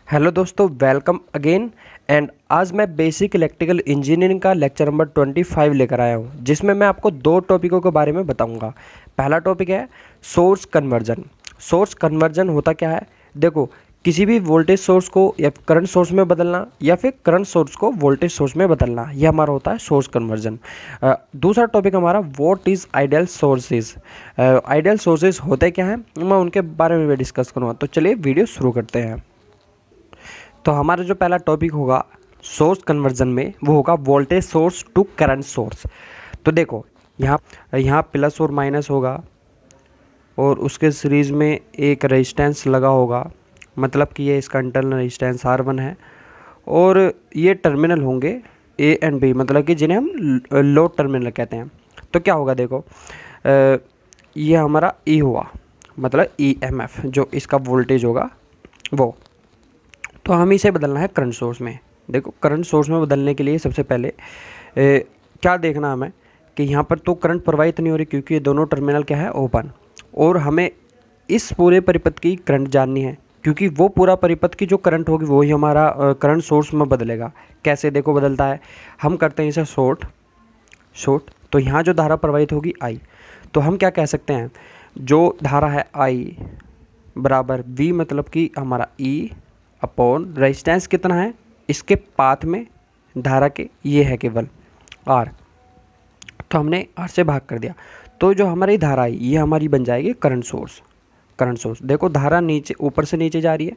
Hello दोस्तों, welcome again. And आज मैं बेसिक इलेक्ट्रिकल इंजीनियरिंग का लेक्चर नंबर 25 लेकर आया हूँ, जिसमें मैं आपको दो टॉपिकों के बारे में बताऊँगा। पहला टॉपिक है सोर्स कन्वर्जन। सोर्स कन्वर्जन होता क्या है? देखो, किसी भी वोल्टेज सोर्स को या करंट सोर्स में बदलना या फिर करंट सोर्स को वोल्टेज सोर्स में बदलना, यह हमारा होता है सोर्स कन्वर्जन। दूसरा टॉपिक हमारा what is ideal sources. Ideal sources होते क्या हैं, मैं उनके बारे में भी डिस्कस करूँगा। तो चलिए वीडियो शुरू करते हैं। तो हमारा जो पहला टॉपिक होगा सोर्स कन्वर्जन में, वो होगा voltage source to current source. तो देखो, यहाँ प्लस और माइनस होगा और उसके सीरीज़ में एक रेजिस्टेंस लगा होगा, मतलब कि ये इसका इंटरनल रेजिस्टेंस R1 है। और ये टर्मिनल होंगे A एंड B, मतलब कि जिन्हें हम लोड टर्मिनल कहते हैं। तो क्या होगा, देखो ये हमारा E हुआ, मतलब EMF जो इसका वोल्टेज होगा वो। तो हमें इसे बदलना है करंट सोर्स में। देखो, करंट सोर्स में बदलने के लिए सबसे पहले क्या देखना हमें कि यहाँ पर तो करंट प्रवाहित नहीं हो रही, क्योंकि ये दोनों टर्मिनल क्या है, ओपन। और हमें इस पूरे परिपथ की करंट जाननी है, क्योंकि वो पूरा परिपथ की जो करंट होगी वो ही हमारा करंट सोर्स में बदलेगा। कैसे देखो बदलता है, हम करते हैं इसे शॉर्ट। तो यहाँ जो धारा प्रवाहित होगी I, तो हम क्या कह सकते हैं, जो धारा है I बराबर V, मतलब कि हमारा E अपॉन रेजिस्टेंस कितना है इसके पाथ में धारा के, ये है केवल R। तो हमने R से भाग कर दिया, तो जो हमारी धारा है ये हमारी बन जाएगी करंट सोर्स। देखो, धारा नीचे ऊपर से नीचे जा रही है,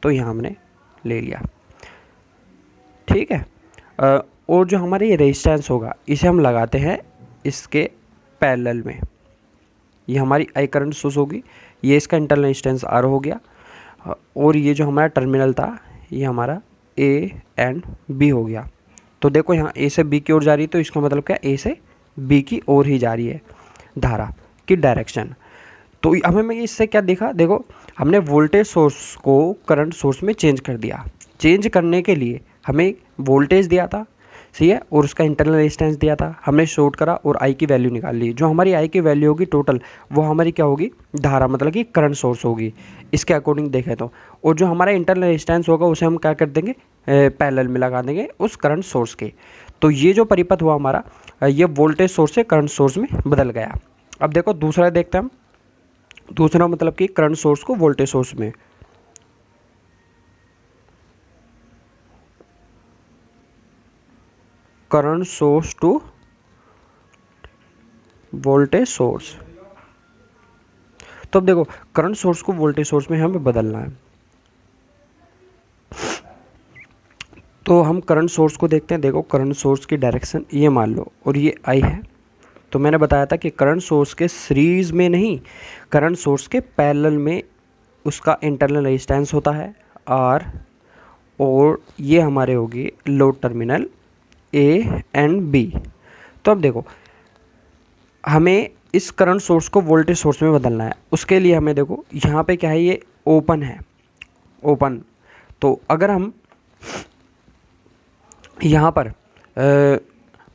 तो यहाँ हमने ले लिया, ठीक है। और जो हमारे ये रेजिस्टेंस होगा इसे हम लगाते हैं इसके पैरेलल में। ये हमारी I करंट सोर्स होगी, ये इसका इंटरनल रेजिस्टेंस R हो गया, और ये जो हमारा टर्मिनल था ये हमारा A एंड B हो गया। तो देखो, यहाँ A से B की ओर जा रही है, तो इसका मतलब क्या, A से B की ओर ही जा रही है धारा की डायरेक्शन। तो हमें इससे क्या देखा, देखो हमने वोल्टेज सोर्स को करंट सोर्स में चेंज कर दिया। चेंज करने के लिए हमें वोल्टेज दिया था, सही है, और उसका इंटरनल रेजिस्टेंस दिया था, हमने शॉर्ट करा और I की वैल्यू निकाल ली। जो हमारी I की वैल्यू होगी टोटल, वो हमारी क्या होगी, धारा, मतलब कि करंट सोर्स होगी इसके अकॉर्डिंग देखें तो। और जो हमारा इंटरनल रेजिस्टेंस होगा उसे हम क्या कर देंगे, पैरेलल में लगा देंगे उस करंट सोर्स के। तो ये जो परिपथ हुआ हमारा, ये वोल्टेज सोर्स से करंट सोर्स में बदल गया। अब देखो दूसरा देखते हैं हम। दूसरा मतलब कि करंट सोर्स को वोल्टेज सोर्स में, current source to voltage source. तो अब देखो, करंट सोर्स को वोल्टेज सोर्स में हमें बदलना है। तो हम करंट सोर्स को देखते हैं। देखो, करंट सोर्स की डायरेक्शन ये मान लो, और ये I है। तो मैंने बताया था कि करंट सोर्स के सीरीज में नहीं, करंट सोर्स के पैरेलल में उसका इंटरनल रेजिस्टेंस होता है R, और ये हमारे होगी load terminal A and B। तो अब देखो, हमें इस करंट सोर्स को वोल्टेज सोर्स में बदलना है। उसके लिए हमें देखो, यहाँ पे क्या है, ये ओपन है, ओपन। तो अगर हम यहाँ पर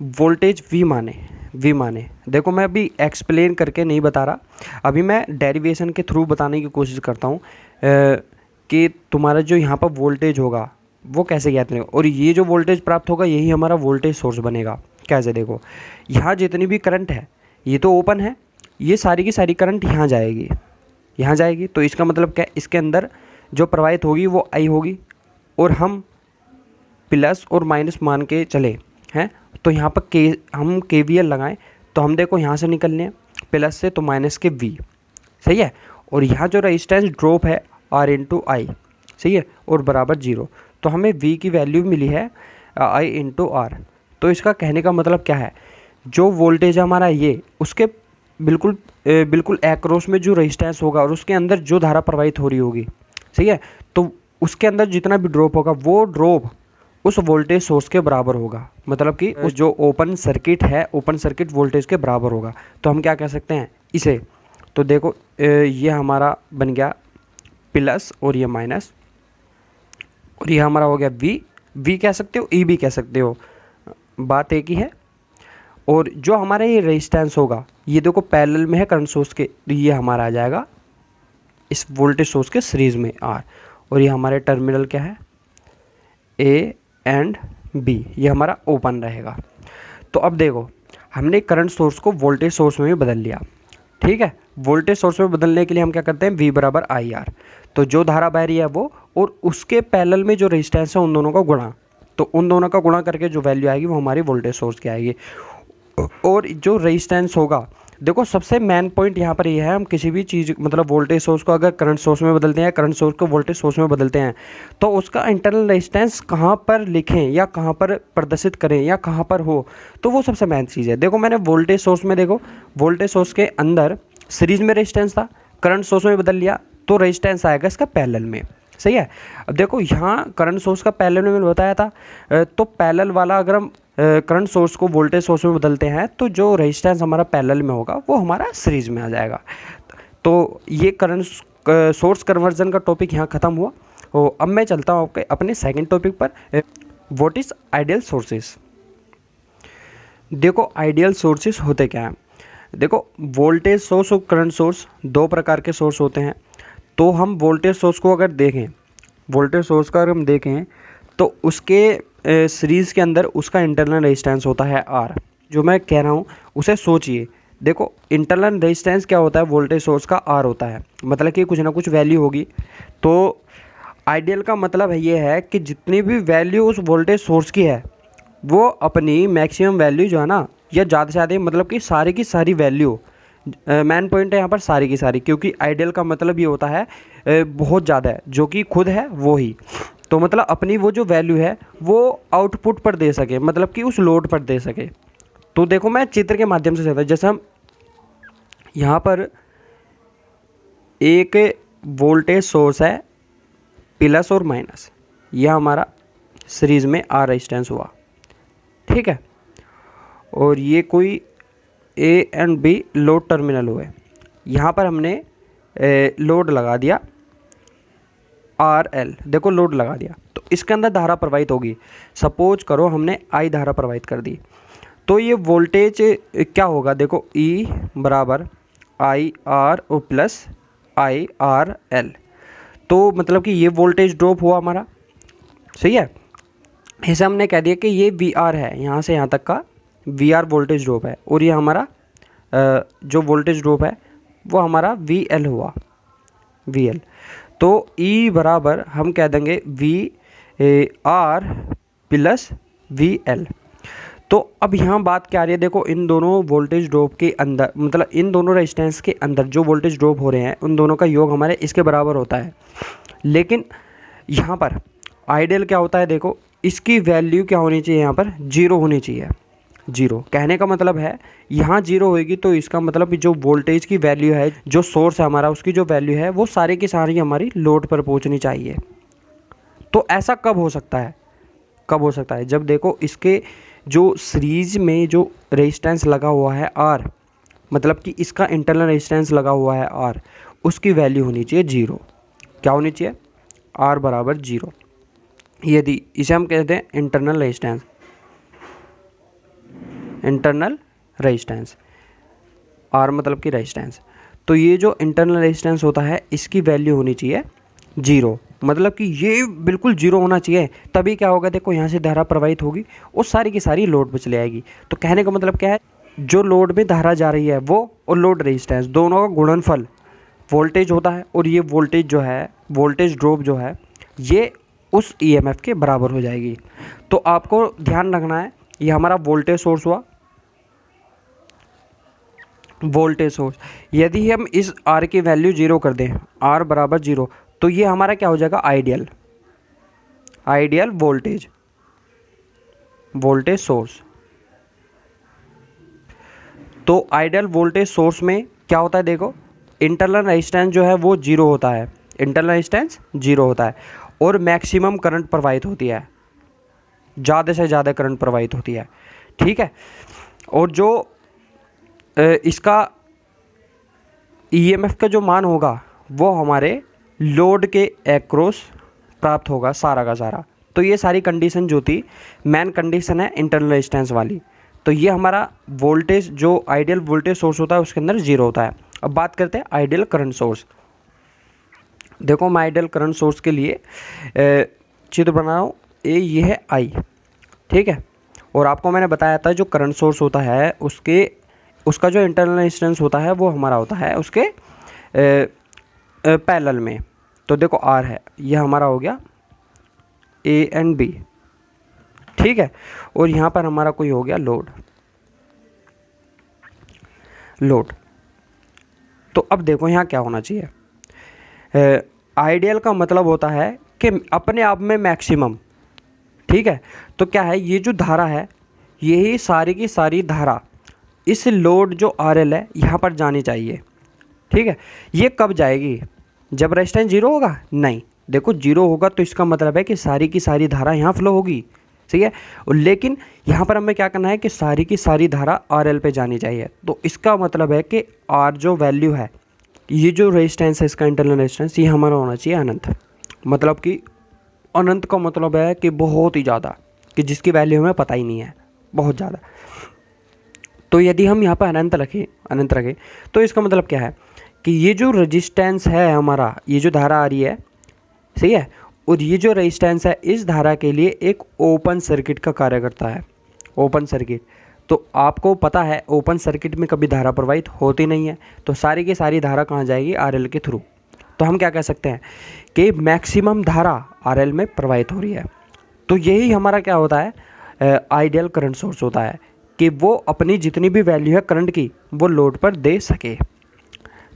वोल्टेज V माने, देखो मैं अभी एक्सप्लेन करके नहीं बता रहा, अभी मैं डेरिवेशन के थ्रू बताने की कोशिश करता हूँ कि तुम्हारा जो यहाँ पर वोल्टेज होगा वो कैसे ज्ञात करेगा, और ये जो वोल्टेज प्राप्त होगा यही हमारा वोल्टेज सोर्स बनेगा। कैसे, देखो यहाँ जितनी भी करंट है, ये तो ओपन है, ये सारी की सारी करंट यहाँ जाएगी। तो इसका मतलब क्या, इसके अंदर जो प्रवाहित होगी वो I होगी, और हम प्लस और माइनस मान के चले हैं। तो यहाँ पर हम KVL लगाएं, तो हम देखो यहाँ से निकलने हैं प्लस से, तो माइनस के V, सही है। और यहाँ जो रेजिस्टेंस ड्रॉप है R इंटू I, सही है, और बराबर 0। तो हमें V की वैल्यू मिली है I इंटू R। तो इसका कहने का मतलब क्या है, जो वोल्टेज हमारा ये, उसके बिल्कुल एक्रॉस में जो रेजिस्टेंस होगा और उसके अंदर जो धारा प्रवाहित हो रही होगी, सही है, तो उसके अंदर जितना भी ड्रॉप होगा वो ड्रॉप उस वोल्टेज सोर्स के बराबर होगा, मतलब कि उस जो ओपन सर्किट वोल्टेज के बराबर होगा। तो हम क्या कह सकते हैं इसे, तो देखो ये हमारा बन गया प्लस और ये माइनस, और ये हमारा हो गया V कह सकते हो, E भी कह सकते हो, बात एक ही है। और जो हमारा ये रेजिस्टेंस होगा, ये देखो पैरेलल में है करंट सोर्स के, तो ये हमारा आ जाएगा इस वोल्टेज सोर्स के सीरीज में R। और ये हमारे टर्मिनल क्या है, ए एंड बी, ये हमारा ओपन रहेगा। तो अब देखो हमने करंट सोर्स को वोल्टेज सोर्स में भी बदल लिया, ठीक है। वोल्टेज सोर्स में बदलने के लिए हम क्या करते हैं, V बराबर आई आर, तो जो धारा बह रही है वो और उसके पैरेलल में जो रेजिस्टेंस है उन दोनों का गुणा, तो उन दोनों का गुणा करके जो वैल्यू आएगी वो हमारी वोल्टेज सोर्स की आएगी। और जो रेजिस्टेंस होगा, देखो सबसे मेन पॉइंट यहाँ पर ये है, हम किसी भी चीज़ मतलब वोल्टेज सोर्स को अगर करंट सोर्स में बदलते हैं, करंट सोर्स को वोल्टेज सोर्स में बदलते हैं, तो उसका इंटरनल रेजिस्टेंस कहाँ पर लिखें या कहाँ पर प्रदर्शित करें या कहाँ पर हो, तो वो सबसे मेन चीज़ है। देखो मैंने वोल्टेज सोर्स में, देखो वोल्टेज सोर्स के अंदर सीरीज में रेजिस्टेंस था, करंट सोर्स में बदल लिया तो रेजिस्टेंस आएगा इसका पैरेलल में, सही है। अब देखो यहाँ करंट सोर्स का पैरेलल में मैंने बताया था, तो पैरेलल वाला अगर हम करंट सोर्स को वोल्टेज सोर्स में बदलते हैं तो जो रेजिस्टेंस हमारा पैरेलल में होगा वो हमारा सीरीज में आ जाएगा। तो ये करंट सोर्स कन्वर्जन का टॉपिक यहाँ ख़त्म हुआ। और अब मैं चलता हूँ आपके अपने सेकंड टॉपिक पर, व्हाट इज़ आइडियल सोर्सेस। देखो आइडियल सोर्सेस होते क्या हैं, देखो वोल्टेज सोर्स और करंट सोर्स दो प्रकार के सोर्स होते हैं। तो हम वोल्टेज सोर्स को अगर देखें, वोल्टेज सोर्स का अगर हम देखें तो उसके सीरीज़ के अंदर उसका इंटरनल रेजिस्टेंस होता है आर। जो मैं कह रहा हूँ उसे सोचिए, देखो इंटरनल रेजिस्टेंस क्या होता है, वोल्टेज सोर्स का आर होता है, मतलब कि कुछ ना कुछ वैल्यू होगी। तो आइडियल का मतलब ये है कि जितनी भी वैल्यू उस वोल्टेज सोर्स की है वो अपनी मैक्सिमम वैल्यू जो है ना, या ज़्यादा से ज़्यादा मतलब कि सारी की सारी वैल्यू, मेन पॉइंट है यहाँ पर सारी की सारी, क्योंकि आइडियल का मतलब ये होता है बहुत ज़्यादा है, जो कि खुद है वो ही। तो मतलब अपनी वो जो वैल्यू है वो आउटपुट पर दे सके, मतलब कि उस लोड पर दे सके। तो देखो मैं चित्र के माध्यम से कहता हूँ, जैसे हम यहाँ पर एक वोल्टेज सोर्स है प्लस और माइनस, यह हमारा सीरीज में आर रेजिस्टेंस हुआ, ठीक है। और ये कोई A and B load terminal हुए, यहाँ पर हमने लोड लगा दिया आर एल, देखो लोड लगा दिया, तो इसके अंदर धारा प्रवाहित होगी। सपोज करो हमने आई धारा प्रवाहित कर दी, तो ये वोल्टेज क्या होगा, देखो ई बराबर I R O plus I R L, तो मतलब कि ये वोल्टेज ड्रॉप हुआ हमारा, सही है। ऐसे हमने कह दिया कि ये वी आर है, यहाँ से यहाँ तक का वी आर वोल्टेज ड्रॉप है, और ये हमारा जो वोल्टेज ड्रॉप है वो हमारा वी एल हुआ, वी एल। तो E बराबर हम कह देंगे V R plus V L. तो अब यहाँ बात क्या आ रही है, देखो इन दोनों वोल्टेज ड्रॉप के अंदर, मतलब इन दोनों रेजिस्टेंस के अंदर जो वोल्टेज ड्रॉप हो रहे हैं उन दोनों का योग हमारे इसके बराबर होता है। लेकिन यहाँ पर आइडियल क्या होता है, देखो इसकी वैल्यू क्या होनी चाहिए, यहाँ पर जीरो होनी चाहिए। जीरो कहने का मतलब है यहाँ जीरो होएगी तो इसका मतलब जो वोल्टेज की वैल्यू है, जो सोर्स है हमारा, उसकी जो वैल्यू है वो सारी की सारी हमारी लोड पर पहुँचनी चाहिए। तो ऐसा कब हो सकता है, कब हो सकता है, जब देखो इसके जो सीरीज में जो रेजिस्टेंस लगा हुआ है आर, मतलब कि इसका इंटरनल रेजिस्टेंस लगा हुआ है आर, उसकी वैल्यू होनी चाहिए जीरो। क्या होनी चाहिए, आर बराबर जीरो। यदि इसे हम कहते हैं internal resistance, internal resistance, R मतलब कि रेजिस्टेंस। तो ये जो इंटरनल रेजिस्टेंस होता है इसकी वैल्यू होनी चाहिए जीरो, मतलब कि ये बिल्कुल जीरो होना चाहिए, तभी क्या होगा, देखो यहाँ से धारा प्रवाहित होगी और सारी की सारी लोड पर चली आएगी। तो कहने का मतलब क्या है, जो लोड में धारा जा रही है वो और लोड रेजिस्टेंस दोनों का गुणनफल वोल्टेज होता है, और ये वोल्टेज जो है, वोल्टेज ड्रॉप जो है, ये उस ईएमएफ के बराबर हो जाएगी। तो आपको ध्यान रखना है, ये हमारा वोल्टेज सोर्स हुआ, वोल्टेज सोर्स, यदि हम इस आर की वैल्यू जीरो कर दें, आर बराबर जीरो, तो ये हमारा क्या हो जाएगा, ideal, ideal voltage, voltage source. तो आइडियल वोल्टेज सोर्स में क्या होता है, देखो इंटरनल रेजिस्टेंस जो है वो जीरो होता है, इंटरनल रेजिस्टेंस जीरो होता है, और मैक्सिमम करंट प्रवाहित होती है, ज़्यादा से ज़्यादा करंट प्रवाहित होती है, ठीक है। और जो इसका ईएमएफ का जो मान होगा वो हमारे लोड के एक्रॉस प्राप्त होगा सारा का सारा। तो ये सारी कंडीशन जो थी, मेन कंडीशन है इंटरनल रेजिस्टेंस वाली। तो ये हमारा वोल्टेज जो आइडियल वोल्टेज सोर्स होता है उसके अंदर जीरो होता है। अब बात करते हैं आइडियल करंट सोर्स। देखो मैं आइडियल करंट सोर्स के लिए चित्र बना रहा हूँ। ये है आई, ठीक है। और आपको मैंने बताया था जो करंट सोर्स होता है उसका जो इंटरनल रेजिस्टेंस होता है वो हमारा होता है उसके पैरेलल में। तो देखो आर है, ये हमारा हो गया ए एंड बी, ठीक है। और यहाँ पर हमारा कोई हो गया लोड। तो अब देखो यहाँ क्या होना चाहिए। आइडियल का मतलब होता है कि अपने आप में मैक्सिमम, ठीक है। तो क्या है, ये जो धारा है यही सारी की सारी धारा इस लोड जो आर एल है यहाँ पर जानी चाहिए, ठीक है। ये कब जाएगी, जब रेजिस्टेंस जीरो होगा? नहीं, देखो जीरो होगा तो इसका मतलब है कि सारी की सारी धारा यहाँ फ्लो होगी, ठीक है। और लेकिन यहाँ पर हमें क्या करना है कि सारी की सारी धारा आर एल पे जानी चाहिए। तो इसका मतलब है कि आर जो वैल्यू है, ये जो रेजिस्टेंस है इसका इंटरनल रेजिस्टेंस, ये हमारा होना चाहिए अनंत। मतलब कि अनंत का मतलब है कि बहुत ही ज़्यादा, कि जिसकी वैल्यू हमें पता ही नहीं है, बहुत ज़्यादा। तो यदि हम यहाँ पर अनंत रखें तो इसका मतलब क्या है कि ये जो रेजिस्टेंस है हमारा, ये जो धारा आ रही है, सही है, और ये जो रेजिस्टेंस है इस धारा के लिए एक ओपन सर्किट का कार्य करता है। ओपन सर्किट, तो आपको पता है ओपन सर्किट में कभी धारा प्रवाहित होती नहीं है, तो सारी की सारी धारा कहाँ जाएगी? आरएल के थ्रू। तो हम क्या कह सकते हैं कि मैक्सिमम धारा आरएल में प्रवाहित हो रही है। तो यही हमारा क्या होता है, आइडियल करंट सोर्स होता है कि वो अपनी जितनी भी वैल्यू है करंट की वो लोड पर दे सके।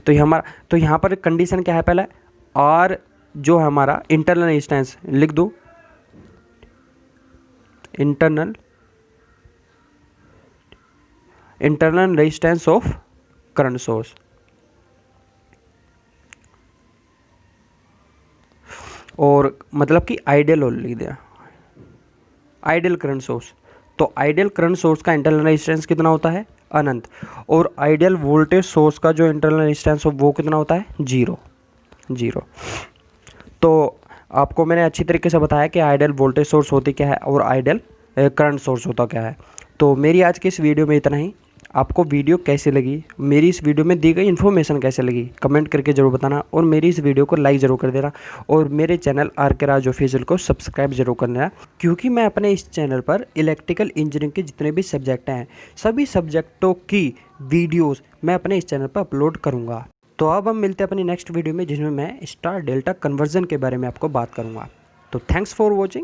तो यहाँ पर कंडीशन क्या है, पहले आर जो है हमारा इंटरनल रेजिस्टेंस लिख दो, internal resistance of current source, और मतलब कि आइडियल लिख दिया, आइडियल करंट सोर्स। तो आइडियल करंट सोर्स का इंटरनल रेजिस्टेंस कितना होता है? अनंत। और आइडियल वोल्टेज सोर्स का जो इंटरनल रेजिस्टेंस वो कितना होता है? जीरो। तो आपको मैंने अच्छी तरीके से बताया कि आइडियल वोल्टेज सोर्स होती क्या है और आइडियल करंट सोर्स होता क्या है। तो मेरी आज की इस वीडियो में इतना ही। आपको वीडियो कैसी लगी, मेरी इस वीडियो में दी गई इन्फॉर्मेशन कैसे लगी, कमेंट करके ज़रूर बताना। और मेरी इस वीडियो को लाइक ज़रूर कर देना, और मेरे चैनल आर के राज ऑफिशियल को सब्सक्राइब जरूर करना, क्योंकि मैं अपने इस चैनल पर इलेक्ट्रिकल इंजीनियरिंग के जितने भी सब्जेक्ट हैं सभी सब्जेक्टों की वीडियोज़ मैं अपने इस चैनल पर अपलोड करूँगा। तो अब हम मिलते हैं अपनी नेक्स्ट वीडियो में, जिसमें मैं स्टार डेल्टा कन्वर्जन के बारे में आपको बात करूँगा। तो थैंक्स फॉर वॉचिंग।